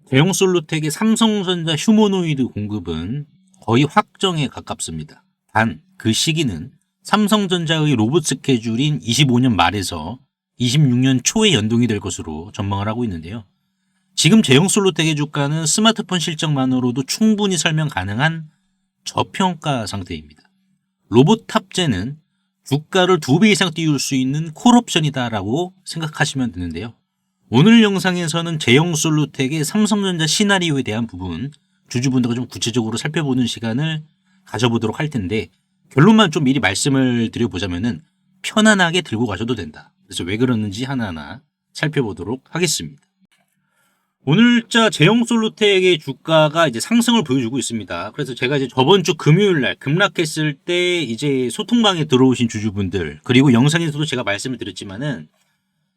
대형솔루텍의 삼성전자 휴머노이드 공급은 거의 확정에 가깝습니다. 단 그 시기는 삼성전자의 로봇 스케줄인 25년 말에서 26년 초에 연동이 될 것으로 전망을 하고 있는데요. 지금 대형솔루텍의 주가는 스마트폰 실적만으로도 충분히 설명 가능한 저평가 상태입니다. 로봇 탑재는 주가를 2배 이상 띄울 수 있는 콜옵션이다라고 생각하시면 되는데요. 오늘 영상에서는 대형솔루텍의 삼성전자 시나리오에 대한 부분 주주분들과 좀 구체적으로 살펴보는 시간을 가져보도록 할 텐데, 결론만 좀 미리 말씀을 드려보자면은 편안하게 들고 가셔도 된다. 그래서 왜 그러는지 하나하나 살펴보도록 하겠습니다. 오늘자 대형솔루텍의 주가가 이제 상승을 보여주고 있습니다. 그래서 제가 이제 저번 주 금요일 날 급락했을 때 이제 소통방에 들어오신 주주분들, 그리고 영상에서도 제가 말씀을 드렸지만은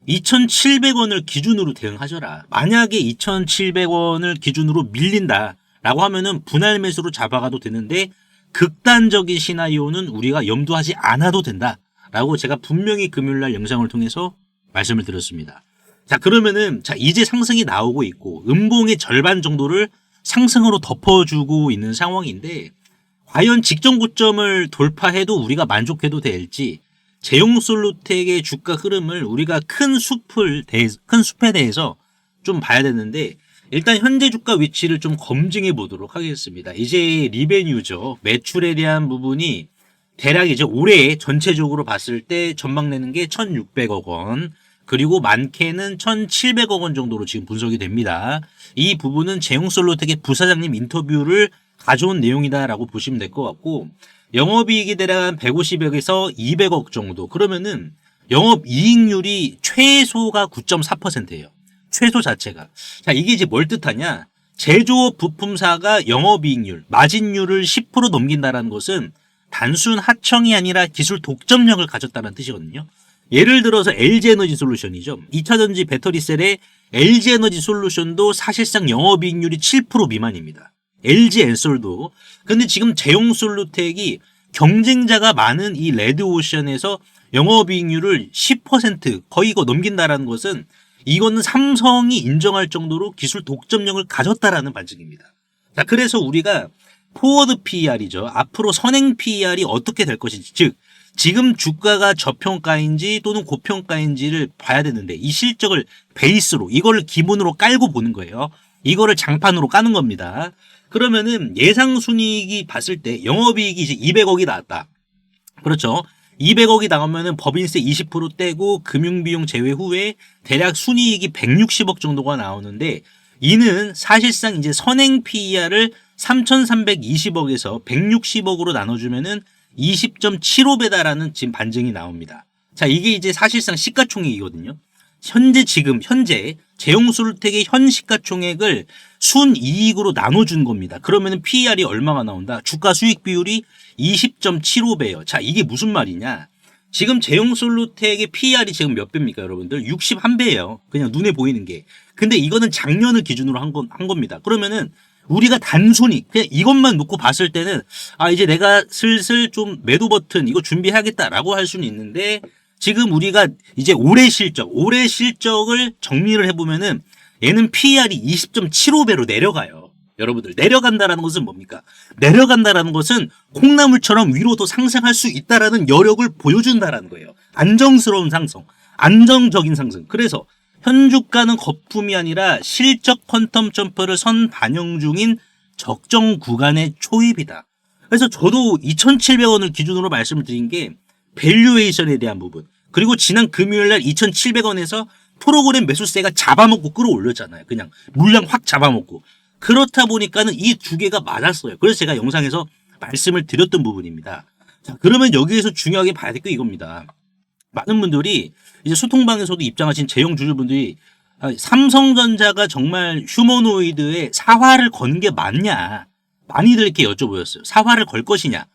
2,700원을 기준으로 대응하셔라. 만약에 2,700원을 기준으로 밀린다라고 하면은 분할 매수로 잡아가도 되는데, 극단적인 시나리오는 우리가 염두하지 않아도 된다라고 제가 분명히 금요일날 영상을 통해서 말씀을 드렸습니다. 자, 그러면은 이제 상승이 나오고 있고 음봉의 절반 정도를 상승으로 덮어주고 있는 상황인데, 과연 직전 고점을 돌파해도 우리가 만족해도 될지, 대형솔루텍의 주가 흐름을 우리가 큰 숲에 대해서 좀 봐야 되는데, 일단 현재 주가 위치를 좀 검증해 보도록 하겠습니다. 이제 리베뉴죠. 매출에 대한 부분이 대략 이제 올해 전체적으로 봤을 때 전망 내는 게 1,600억 원, 그리고 많게는 1,700억 원 정도로 지금 분석이 됩니다. 이 부분은 대형솔루텍의 부사장님 인터뷰를 가져온 내용이다라고 보시면 될 것 같고, 영업이익이 대략 150억에서 200억 정도. 그러면은 영업이익률이 최소가 9.4%예요. 최소 자체가. 자, 이게 이제 뭘 뜻하냐? 제조업 부품사가 영업이익률, 마진율을 10% 넘긴다는 것은 단순 하청이 아니라 기술 독점력을 가졌다는 뜻이거든요. 예를 들어서 LG에너지 솔루션이죠. 2차전지 배터리셀의 LG에너지 솔루션도 사실상 영업이익률이 7% 미만입니다. LG엔솔도. 근데 지금 대형솔루텍이 경쟁자가 많은 이 레드오션에서 영업이익률을 10% 거의 이거 넘긴다라는 것은, 이거는 삼성이 인정할 정도로 기술 독점력을 가졌다라는 반증입니다. 자, 그래서 우리가 포워드 PER이죠. 앞으로 선행 PER이 어떻게 될 것인지, 즉 지금 주가가 저평가인지 또는 고평가인지를 봐야 되는데, 이 실적을 베이스로 이거를 기본으로 깔고 보는 거예요. 이거를 장판으로 까는 겁니다. 그러면은 예상 순이익이 봤을 때 영업이익이 이제 200억이 나왔다. 그렇죠. 200억이 나오면은 법인세 20% 떼고 금융비용 제외 후에 대략 순이익이 160억 정도가 나오는데, 이는 사실상 이제 선행 PER을 3,320억에서 160억으로 나눠주면은 20.75배다라는 지금 반증이 나옵니다. 자, 이게 이제 사실상 시가총액이거든요. 현재 대형솔루텍의 현 시가총액을 순이익으로 나눠준 겁니다. 그러면은 PER이 얼마가 나온다? 주가 수익 비율이 20.75배예요. 자, 이게 무슨 말이냐? 지금 대형솔루텍의 PER이 지금 몇 배입니까, 여러분들? 61배예요. 그냥 눈에 보이는 게. 근데 이거는 작년을 기준으로 한 겁니다. 그러면은 우리가 단순히 그냥 이것만 놓고 봤을 때는 이제 내가 슬슬 좀 매도 버튼 이거 준비해야겠다라고 할 수는 있는데, 지금 우리가 이제 올해 실적을 정리를 해보면은 얘는 PER이 20.75배로 내려가요. 여러분들, 내려간다라는 것은 뭡니까? 내려간다라는 것은 콩나물처럼 위로 더 상승할 수 있다라는 여력을 보여준다라는 거예요. 안정스러운 상승, 안정적인 상승. 그래서 현 주가는 거품이 아니라 실적 퀀텀 점프를 선 반영 중인 적정 구간의 초입이다. 그래서 저도 2,700원을 기준으로 말씀을 드린 게 밸류에이션에 대한 부분, 그리고 지난 금요일날 2,700원에서 프로그램 매수세가 잡아먹고 끌어올렸잖아요. 그냥 물량 확 잡아먹고. 그렇다 보니까는 이 두 개가 맞았어요. 그래서 제가 영상에서 말씀을 드렸던 부분입니다. 자, 그러면 여기에서 중요하게 봐야 될 게 이겁니다. 많은 분들이 이제 소통방에서도 입장하신 제형 주주분들이 삼성전자가 정말 휴머노이드에 사활을 건 게 맞냐, 많이들 이렇게 여쭤보셨어요. 사활을 걸 것이냐.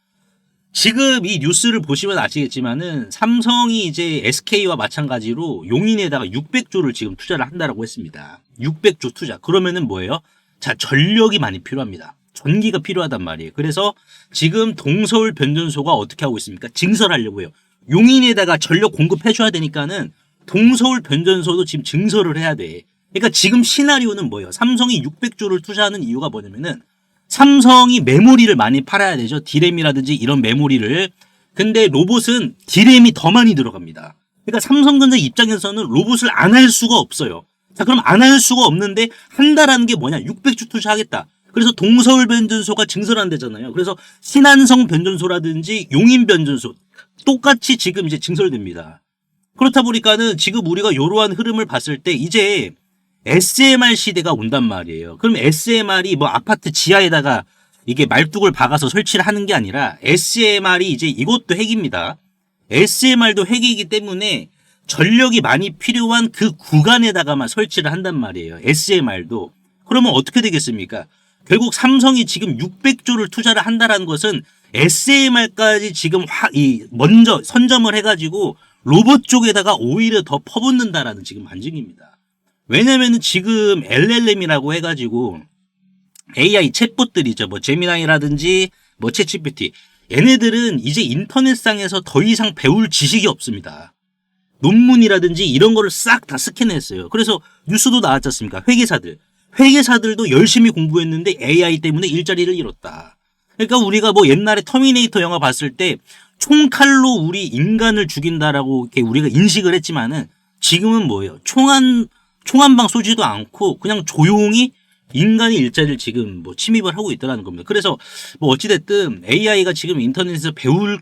지금 이 뉴스를 보시면 아시겠지만은 삼성이 이제 SK와 마찬가지로 용인에다가 600조를 지금 투자를 한다라고 했습니다. 600조 투자. 그러면은 뭐예요? 자, 전력이 많이 필요합니다. 전기가 필요하단 말이에요. 그래서 지금 동서울 변전소가 어떻게 하고 있습니까? 증설하려고 해요. 용인에다가 전력 공급해줘야 되니까는 동서울 변전소도 지금 증설을 해야 돼. 그러니까 지금 시나리오는 뭐예요? 삼성이 600조를 투자하는 이유가 뭐냐면은 삼성이 메모리를 많이 팔아야 되죠. D램이라든지 이런 메모리를. 근데 로봇은 D램이 더 많이 들어갑니다. 그러니까 삼성전자 입장에서는 로봇을 안 할 수가 없어요. 자, 그럼 안 할 수가 없는데 한다라는 게 뭐냐? 600조 투자하겠다. 그래서 동서울 변전소가 증설한대잖아요. 그래서 신한성 변전소라든지 용인 변전소 똑같이 지금 이제 증설됩니다. 그렇다 보니까는 지금 우리가 이러한 흐름을 봤을 때 이제 SMR 시대가 온단 말이에요. 그럼 SMR이 뭐 아파트 지하에다가 이게 말뚝을 박아서 설치를 하는 게 아니라 SMR이 이제 이것도 핵입니다. SMR도 핵이기 때문에 전력이 많이 필요한 그 구간에다가만 설치를 한단 말이에요. SMR도. 그러면 어떻게 되겠습니까? 결국 삼성이 지금 600조를 투자를 한다는 것은 SMR까지 지금 먼저 선점을 해가지고 로봇 쪽에다가 오히려 더 퍼붓는다라는 지금 반증입니다. 왜냐면은 지금 LLM이라고 해가지고 AI 챗봇들이죠. 뭐 제미나이라든지 뭐 챗GPT. 얘네들은 이제 인터넷상에서 더 이상 배울 지식이 없습니다. 논문이라든지 이런 거를 싹 다 스캔했어요. 그래서 뉴스도 나왔지 않습니까? 회계사들도 열심히 공부했는데 AI 때문에 일자리를 잃었다. 그러니까 우리가 뭐 옛날에 터미네이터 영화 봤을 때 총칼로 우리 인간을 죽인다라고 이렇게 우리가 인식을 했지만은 지금은 뭐예요? 총 한 방 쏘지도 않고 그냥 조용히 인간의 일자리를 지금 뭐 침입을 하고 있다는 겁니다. 그래서 뭐 어찌됐든 AI가 지금 인터넷에서 배울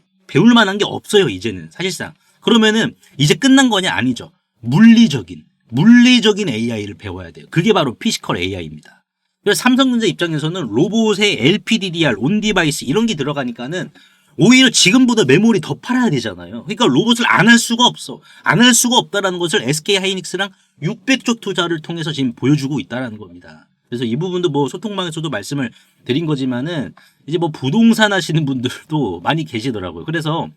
만한 게 없어요, 이제는. 사실상. 그러면은 이제 끝난 거냐? 아니죠. 물리적인 AI를 배워야 돼요. 그게 바로 피지컬 AI입니다. 그래서 삼성전자 입장에서는 로봇에 LPDDR, 온디바이스 이런 게 들어가니까는 오히려 지금보다 메모리 더 팔아야 되잖아요. 그러니까 로봇을 안 할 수가 없어. 안 할 수가 없다라는 것을 SK 하이닉스랑 600조 투자를 통해서 지금 보여주고 있다라는 겁니다. 그래서 이 부분도 뭐 소통방에서도 말씀을 드린 거지만은 이제 뭐 부동산 하시는 분들도 많이 계시더라고요. 그래서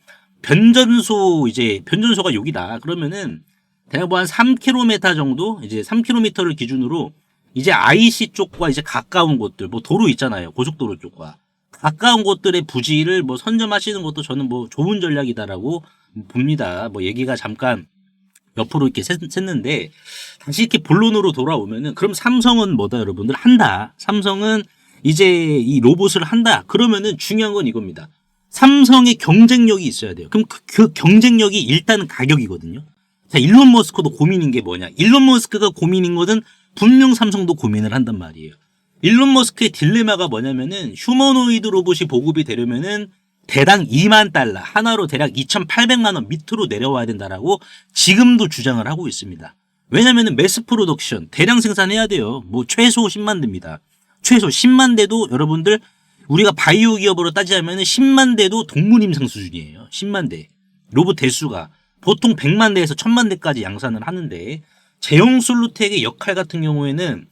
변전소가 여기다. 그러면은 대략 뭐 한 3km 정도, 이제 3km를 기준으로 이제 IC 쪽과 이제 가까운 곳들, 뭐 도로 있잖아요. 고속도로 쪽과. 가까운 곳들의 부지를 뭐 선점하시는 것도 저는 뭐 좋은 전략이다라고 봅니다. 뭐 얘기가 잠깐 옆으로 이렇게 샜는데 다시 이렇게 본론으로 돌아오면은 그럼 삼성은 뭐다 여러분들? 한다. 삼성은 이제 이 로봇을 한다. 그러면은 중요한 건 이겁니다. 삼성의 경쟁력이 있어야 돼요. 그럼 그 경쟁력이 일단은 가격이거든요. 자, 일론 머스크도 고민인 게 뭐냐? 일론 머스크가 고민인 거는 분명 삼성도 고민을 한단 말이에요. 일론 머스크의 딜레마가 뭐냐면은 휴머노이드 로봇이 보급이 되려면은 대당 2만 달러, 하나로 대략 2,800만 원 밑으로 내려와야 된다라고 지금도 주장을 하고 있습니다. 왜냐면은 매스 프로덕션, 대량 생산해야 돼요. 뭐 최소 10만 대입니다. 최소 10만 대도 여러분들 우리가 바이오 기업으로 따지자면은 10만 대도 동물 임상 수준이에요. 10만 대. 로봇 대수가 보통 100만 대에서 1000만 대까지 양산을 하는데 제형 솔루텍의 역할 같은 경우에는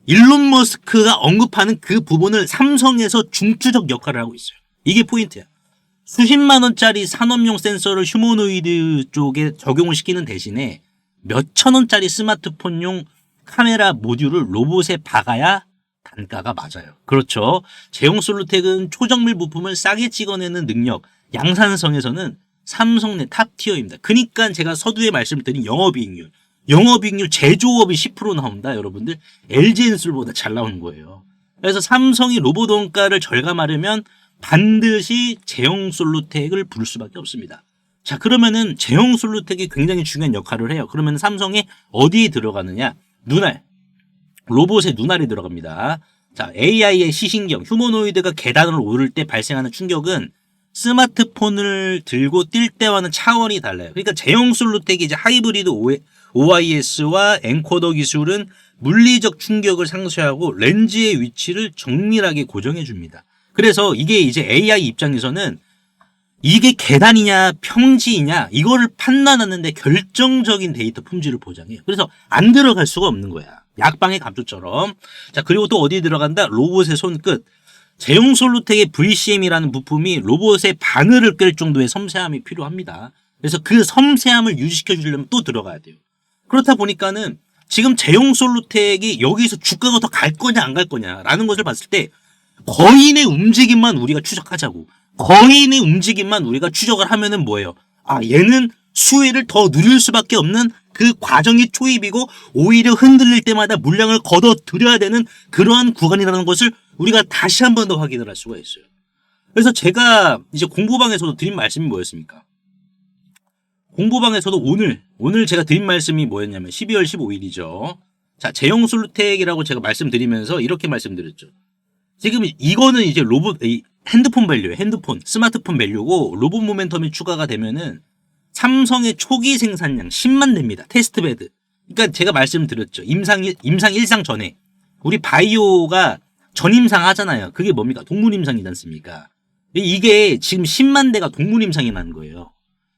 일론 머스크가 언급하는 그 부분을 삼성에서 중추적 역할을 하고 있어요. 이게 포인트야. 수십만 원짜리 산업용 센서를 휴머노이드 쪽에 적용을 시키는 대신에 몇천 원짜리 스마트폰용 카메라 모듈을 로봇에 박아야 단가가 맞아요. 그렇죠. 제형 솔루텍은 초정밀 부품을 싸게 찍어내는 능력, 양산성에서는 삼성 내 탑티어입니다. 그러니까 제가 서두에 말씀드린 영업이익률 제조업이 10% 나온다 여러분들. LG엔솔보다 잘 나오는 거예요. 그래서 삼성이 로봇 원가를 절감하려면 반드시 제형 솔루텍을 부를 수밖에 없습니다. 자, 그러면은 제형 솔루텍이 굉장히 중요한 역할을 해요. 그러면 삼성에 어디에 들어가느냐? 눈알. 로봇의 눈알이 들어갑니다. 자, AI의 시신경, 휴머노이드가 계단을 오를 때 발생하는 충격은 스마트폰을 들고 뛸 때와는 차원이 달라요. 그러니까 제형 솔루텍이 이제 하이브리드 OIS와 엔코더 기술은 물리적 충격을 상쇄하고 렌즈의 위치를 정밀하게 고정해 줍니다. 그래서 이게 이제 AI 입장에서는 이게 계단이냐 평지이냐 이거를 판단하는데 결정적인 데이터 품질을 보장해요. 그래서 안 들어갈 수가 없는 거야. 약방의 감초처럼. 자, 그리고 또 어디에 들어간다? 로봇의 손끝. 제형 솔루텍의 VCM이라는 부품이 로봇의 바늘을 꿰 정도의 섬세함이 필요합니다. 그래서 그 섬세함을 유지시켜 주려면 또 들어가야 돼요. 그렇다 보니까는 지금 제형 솔루텍이 여기서 주가가 더 갈 거냐 안 갈 거냐라는 것을 봤을 때 거인의 움직임만 우리가 추적하자고. 거인의 움직임만 우리가 추적을 하면은 뭐예요? 아, 얘는 수혜를 더 누릴 수밖에 없는 그 과정이 초입이고 오히려 흔들릴 때마다 물량을 걷어들여야 되는 그러한 구간이라는 것을 우리가 다시 한 번 더 확인을 할 수가 있어요. 그래서 제가 이제 공부방에서도 드린 말씀이 뭐였습니까? 공부방에서도 오늘 제가 드린 말씀이 뭐였냐면 12월 15일이죠. 자, 제형솔루텍이라고 제가 말씀드리면서 이렇게 말씀드렸죠. 지금 이거는 이제 핸드폰 밸류예요. 스마트폰 밸류고 로봇 모멘텀이 추가가 되면은 삼성의 초기 생산량 10만 대입니다. 테스트베드. 그러니까 제가 말씀드렸죠. 임상 1상 전에 우리 바이오가 전임상 하잖아요. 그게 뭡니까? 동물임상이지 않습니까? 이게 지금 10만 대가 동물임상이 난 거예요.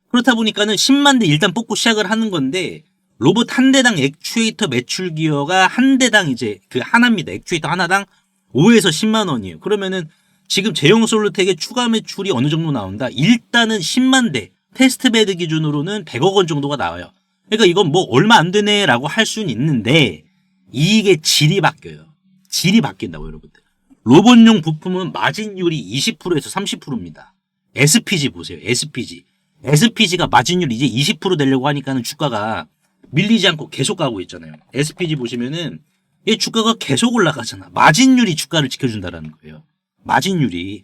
그렇다 보니까는 10만 대 일단 뽑고 시작을 하는 건데 로봇 한 대당 액추에이터 매출 기여가 한 대당 이제 그 하나입니다. 액추에이터 하나당 5에서 10만 원이에요. 그러면은 지금 제형솔루텍의 추가 매출이 어느 정도 나온다? 일단은 10만 대 테스트베드 기준으로는 100억 원 정도가 나와요. 그러니까 이건 뭐 얼마 안 되네라고 할 수는 있는데 이게 질이 바뀌어요. 질이 바뀐다고 여러분들. 로봇용 부품은 마진율이 20%에서 30%입니다. SPG 보세요. SPG가 마진율 이제 20% 되려고 하니까는 주가가 밀리지 않고 계속 가고 있잖아요. SPG 보시면은 이 주가가 계속 올라가잖아. 마진율이 주가를 지켜준다라는 거예요. 마진율이.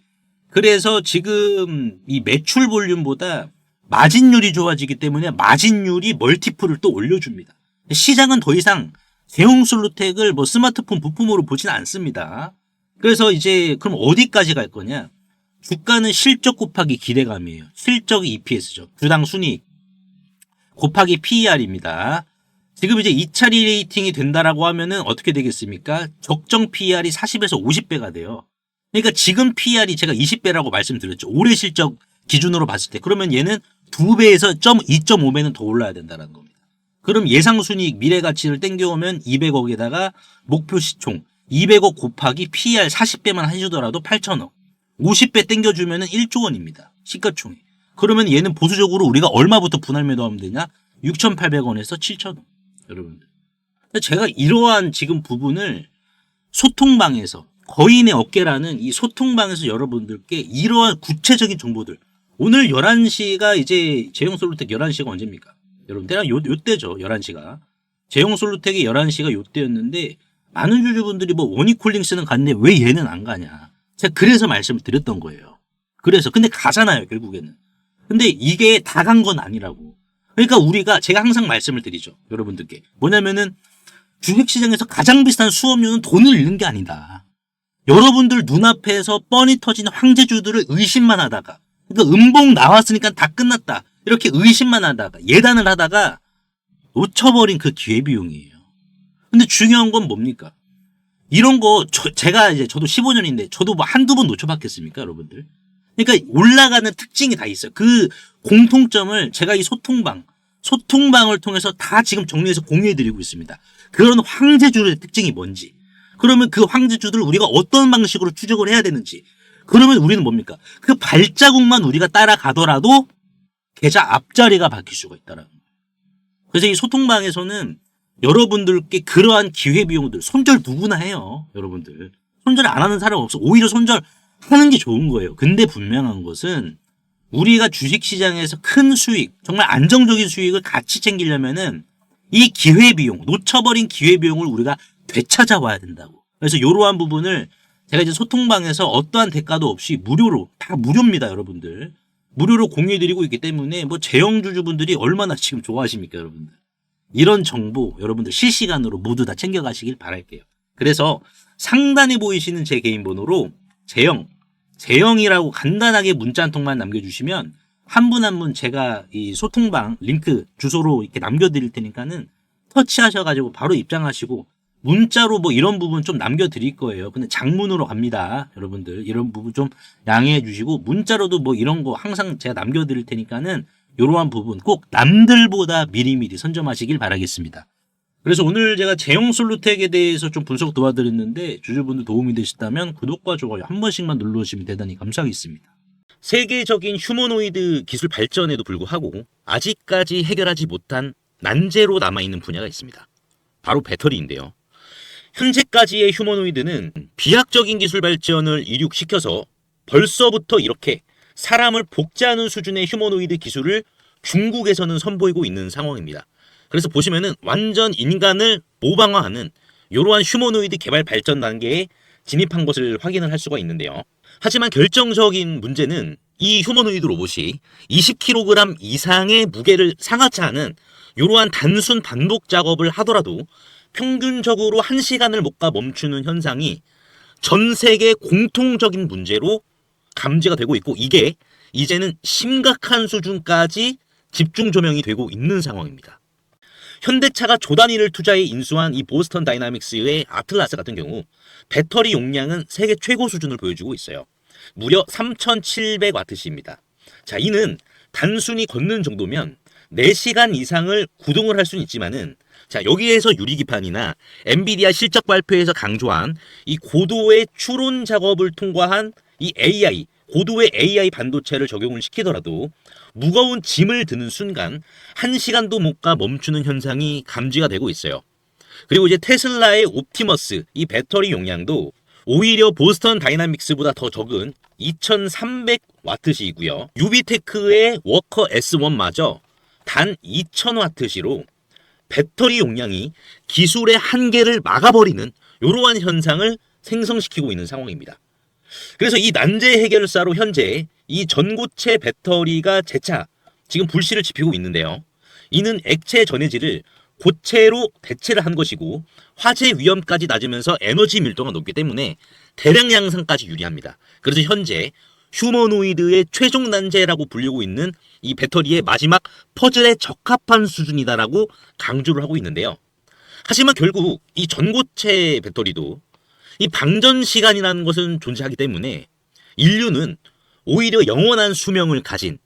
그래서 지금 이 매출 볼륨보다 마진율이 좋아지기 때문에 마진율이 멀티플을 또 올려줍니다. 시장은 더 이상 제형솔루텍을 뭐 스마트폰 부품으로 보진 않습니다. 그래서 이제 그럼 어디까지 갈 거냐? 주가는 실적 곱하기 기대감이에요. 실적이 EPS죠. 주당 순이익 곱하기 PER입니다. 지금 이제 2차리 레이팅이 된다라고 하면은 어떻게 되겠습니까? 적정 PER이 40에서 50배가 돼요. 그러니까 지금 PER이 제가 20배라고 말씀드렸죠. 올해 실적 기준으로 봤을 때. 그러면 얘는 2배에서 2.5배는 더 올라야 된다는 겁니다. 그럼 예상 순이익 미래 가치를 땡겨오면 200억에다가 목표 시총 200억 곱하기 PER 40배만 해주더라도 8천억. 50배 땡겨주면은 1조 원입니다. 시가총액. 그러면 얘는 보수적으로 우리가 얼마부터 분할 매도하면 되냐? 6,800원에서 7,000원. 여러분들. 제가 이러한 지금 부분을 소통방에서 거인의 어깨라는 이 소통방에서 여러분들께 이러한 구체적인 정보들. 오늘 11시가 이제 제형솔루텍 11시가 언제입니까? 여러분, 대략 요때죠. 11시가. 제형솔루텍이 11시가 요때였는데 많은 유저분들이 뭐 원익홀딩스는 갔는데 왜 얘는 안 가냐. 제가 그래서 말씀을 드렸던 거예요. 그래서 근데 가잖아요 결국에는. 근데 이게 다 간 건 아니라고. 그러니까 우리가 제가 항상 말씀을 드리죠. 여러분들께. 뭐냐면은 주식시장에서 가장 비싼 수업료는 돈을 잃는 게 아니다. 여러분들 눈앞에서 뻔히 터진 황제주들을 의심만 하다가 그러니까 음봉 나왔으니까 다 끝났다. 이렇게 의심만 하다가 예단을 하다가 놓쳐버린 그 기회비용이에요. 근데 중요한 건 뭡니까? 이런 거 제가 이제 저도 15년인데 저도 뭐 한두 번 놓쳐봤겠습니까 여러분들? 그러니까 올라가는 특징이 다 있어요. 그 공통점을 제가 이 소통방을 통해서 다 지금 정리해서 공유해드리고 있습니다. 그런 황제주의 특징이 뭔지. 그러면 그 황제주들을 우리가 어떤 방식으로 추적을 해야 되는지. 그러면 우리는 뭡니까? 그 발자국만 우리가 따라가더라도 계좌 앞자리가 바뀔 수가 있다라는 거예요. 그래서 이 소통방에서는 여러분들께 그러한 기회비용들 손절 누구나 해요. 여러분들. 손절 안 하는 사람 없어. 오히려 손절하는 게 좋은 거예요. 근데 분명한 것은 우리가 주식시장에서 큰 수익, 정말 안정적인 수익을 같이 챙기려면은 이 기회비용, 놓쳐버린 기회비용을 우리가 되찾아와야 된다고. 그래서 이러한 부분을 제가 이제 소통방에서 어떠한 대가도 없이 무료로, 다 무료입니다, 여러분들. 무료로 공유해드리고 있기 때문에 뭐 제형주주분들이 얼마나 지금 좋아하십니까, 여러분들. 이런 정보 여러분들 실시간으로 모두 다 챙겨가시길 바랄게요. 그래서 상단에 보이시는 제 개인 번호로 제형이라고 간단하게 문자 한 통만 남겨주시면 한 분 한 분 제가 이 소통방 링크 주소로 이렇게 남겨드릴 테니까는 터치하셔가지고 바로 입장하시고 문자로 뭐 이런 부분 좀 남겨드릴 거예요. 근데 장문으로 갑니다. 여러분들 이런 부분 좀 양해해 주시고 문자로도 뭐 이런 거 항상 제가 남겨드릴 테니까는 이러한 부분 꼭 남들보다 미리미리 선점하시길 바라겠습니다. 그래서 오늘 제가 제형솔루텍에 대해서 좀 분석 도와드렸는데 주주분들 도움이 되셨다면 구독과 좋아요 한 번씩만 눌러주시면 대단히 감사하겠습니다. 세계적인 휴머노이드 기술 발전에도 불구하고 아직까지 해결하지 못한 난제로 남아있는 분야가 있습니다. 바로 배터리인데요. 현재까지의 휴머노이드는 비약적인 기술 발전을 이룩시켜서 벌써부터 이렇게 사람을 복제하는 수준의 휴머노이드 기술을 중국에서는 선보이고 있는 상황입니다. 그래서 보시면은 완전 인간을 모방화하는 이러한 휴머노이드 개발 발전 단계에 진입한 것을 확인을 할 수가 있는데요. 하지만 결정적인 문제는 이 휴머노이드 로봇이 20kg 이상의 무게를 상하치 않은 이러한 단순 반복 작업을 하더라도 평균적으로 1시간을 못 가 멈추는 현상이 전 세계 공통적인 문제로 감지가 되고 있고, 이게 이제는 심각한 수준까지 집중 조명이 되고 있는 상황입니다. 현대차가 조 단위를 투자해 인수한 이 보스턴 다이나믹스의 아틀라스 같은 경우 배터리 용량은 세계 최고 수준을 보여주고 있어요. 무려 3700W입니다. 자, 이는 단순히 걷는 정도면 4시간 이상을 구동을 할 수는 있지만은, 자, 여기에서 유리기판이나 엔비디아 실적 발표에서 강조한 이 고도의 추론 작업을 통과한 이 AI, 고도의 AI 반도체를 적용을 시키더라도 무거운 짐을 드는 순간 1시간도 못 가 멈추는 현상이 감지가 되고 있어요. 그리고 이제 테슬라의 옵티머스 이 배터리 용량도 오히려 보스턴 다이나믹스보다 더 적은 2300W이고요. 유비테크의 워커 S1마저 단 2000W로 배터리 용량이 기술의 한계를 막아버리는 이러한 현상을 생성시키고 있는 상황입니다. 그래서 이 난제 해결사로 현재 이 전고체 배터리가 재차 지금 불씨를 지피고 있는데요. 이는 액체 전해질을 고체로 대체를 한 것이고 화재 위험까지 낮으면서 에너지 밀도가 높기 때문에 대량 양산까지 유리합니다. 그래서 현재 휴머노이드의 최종 난제라고 불리고 있는 이 배터리의 마지막 퍼즐에 적합한 수준이다라고 강조를 하고 있는데요. 하지만 결국 이 전고체 배터리도 이 방전 시간이라는 것은 존재하기 때문에 인류는 오히려 영원한 수명을 가진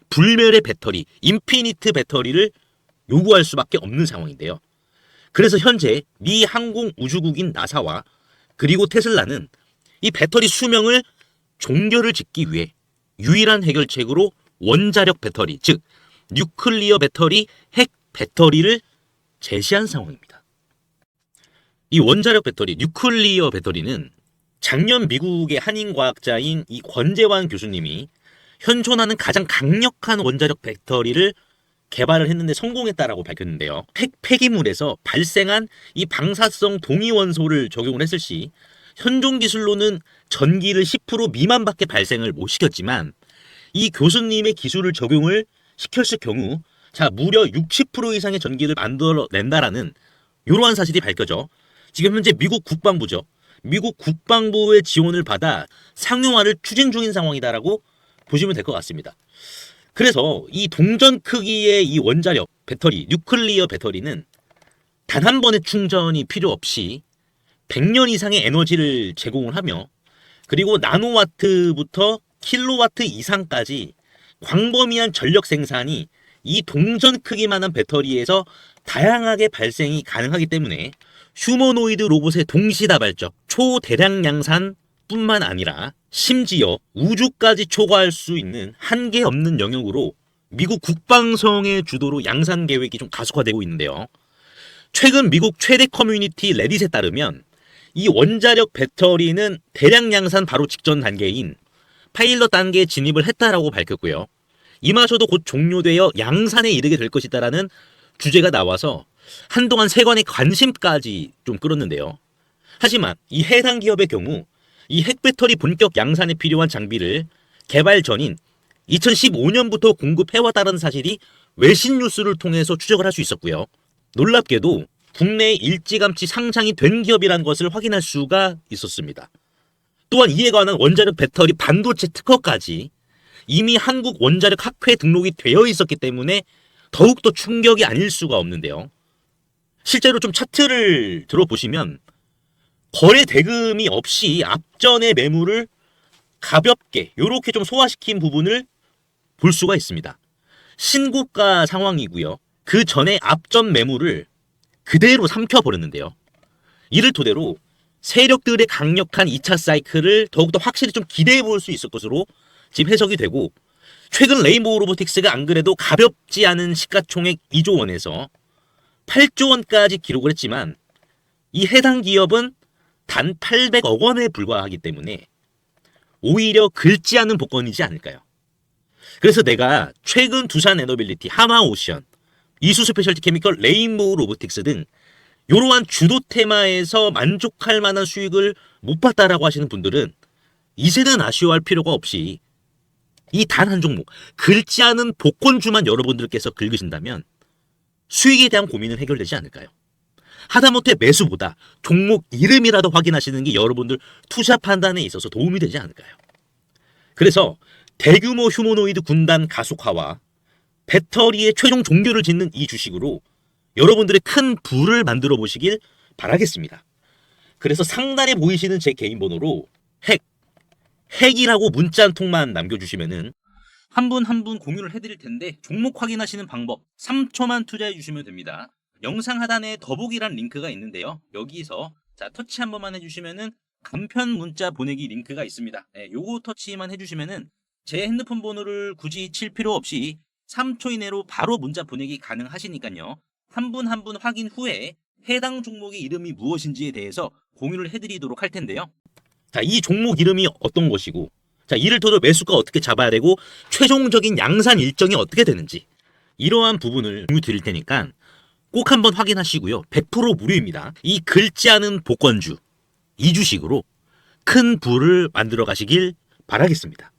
불멸의 배터리, 인피니트 배터리를 요구할 수밖에 없는 상황인데요. 그래서 현재 미 항공우주국인 나사와 그리고 테슬라는 이 배터리 수명을 종결을 짓기 위해 유일한 해결책으로 원자력 배터리, 즉 뉴클리어 배터리, 핵 배터리를 제시한 상황입니다. 이 원자력 배터리, 뉴클리어 배터리는 작년 미국의 한인 과학자인 이 권재환 교수님이 현존하는 가장 강력한 원자력 배터리를 개발을 했는데 성공했다라고 밝혔는데요. 핵 폐기물에서 발생한 이 방사성 동위원소를 적용을 했을 시 현존 기술로는 전기를 10% 미만밖에 발생을 못 시켰지만 이 교수님의 기술을 적용을 시켰을 경우 자 무려 60% 이상의 전기를 만들어낸다라는 이러한 사실이 밝혀져 지금 현재 미국 국방부죠. 미국 국방부의 지원을 받아 상용화를 추진 중인 상황이다라고 보시면 될 것 같습니다. 그래서 이 동전 크기의 이 원자력 배터리, 뉴클리어 배터리는 단 한 번의 충전이 필요 없이 100년 이상의 에너지를 제공을 하며 그리고 나노와트부터 킬로와트 이상까지 광범위한 전력 생산이 이 동전 크기만한 배터리에서 다양하게 발생이 가능하기 때문에 휴머노이드 로봇의 동시다발적 초대량 양산 뿐만 아니라 심지어 우주까지 초과할 수 있는 한계 없는 영역으로 미국 국방성의 주도로 양산 계획이 좀 가속화되고 있는데요. 최근 미국 최대 커뮤니티 레딧에 따르면 이 원자력 배터리는 대량 양산 바로 직전 단계인 파일럿 단계에 진입을 했다라고 밝혔고요. 이마저도 곧 종료되어 양산에 이르게 될 것이다라는 주제가 나와서 한동안 세간의 관심까지 좀 끌었는데요. 하지만 이 해당 기업의 경우 이 핵배터리 본격 양산에 필요한 장비를 개발 전인 2015년부터 공급해왔다는 사실이 외신 뉴스를 통해서 추적을 할 수 있었고요. 놀랍게도 국내에 일찌감치 상장이 된 기업이라는 것을 확인할 수가 있었습니다. 또한 이에 관한 원자력 배터리 반도체 특허까지 이미 한국 원자력 학회에 등록이 되어 있었기 때문에 더욱더 충격이 아닐 수가 없는데요. 실제로 좀 차트를 들어보시면 거래 대금이 없이 앞전의 매물을 가볍게 이렇게 좀 소화시킨 부분을 볼 수가 있습니다. 신고가 상황이고요. 그 전에 앞전 매물을 그대로 삼켜버렸는데요. 이를 토대로 세력들의 강력한 2차 사이클을 더욱더 확실히 좀 기대해 볼 수 있을 것으로 지금 해석이 되고 최근 레인보우 로보틱스가 안 그래도 가볍지 않은 시가총액 2조 원에서 8조 원까지 기록을 했지만 이 해당 기업은 단 800억 원에 불과하기 때문에 오히려 긁지 않은 복권이지 않을까요? 그래서 내가 최근 두산 에너빌리티, 하나오션, 이수 스페셜티 케미컬, 레인보우 로보틱스 등 이러한 주도 테마에서 만족할 만한 수익을 못 봤다라고 하시는 분들은 이제는 아쉬워할 필요가 없이 이 단 한 종목, 긁지 않은 복권주만 여러분들께서 긁으신다면 수익에 대한 고민은 해결되지 않을까요? 하다못해 매수보다 종목 이름이라도 확인하시는 게 여러분들 투자 판단에 있어서 도움이 되지 않을까요? 그래서 대규모 휴머노이드 군단 가속화와 배터리의 최종 종결을 짓는 이 주식으로 여러분들의 큰 부를 만들어 보시길 바라겠습니다. 그래서 상단에 보이시는 제 개인 번호로 핵이라고 문자 한 통만 남겨주시면은 한 분 한 분 공유를 해드릴 텐데 종목 확인하시는 방법 3초만 투자해 주시면 됩니다. 영상 하단에 더보기란 링크가 있는데요. 여기서 자 터치 한 번만 해주시면은 간편 문자 보내기 링크가 있습니다. 네, 요거 터치만 해주시면은 제 핸드폰 번호를 굳이 칠 필요 없이 3초 이내로 바로 문자 보내기 가능하시니까요. 한 분 한 분 확인 후에 해당 종목의 이름이 무엇인지에 대해서 공유를 해드리도록 할 텐데요. 자, 이 종목 이름이 어떤 것이고, 자, 이를테면 매수가 어떻게 잡아야 되고, 최종적인 양산 일정이 어떻게 되는지, 이러한 부분을 공유 드릴 테니까 꼭 한번 확인하시고요. 100% 무료입니다. 이 긁지 않은 복권주, 이 주식으로 큰 부를 만들어 가시길 바라겠습니다.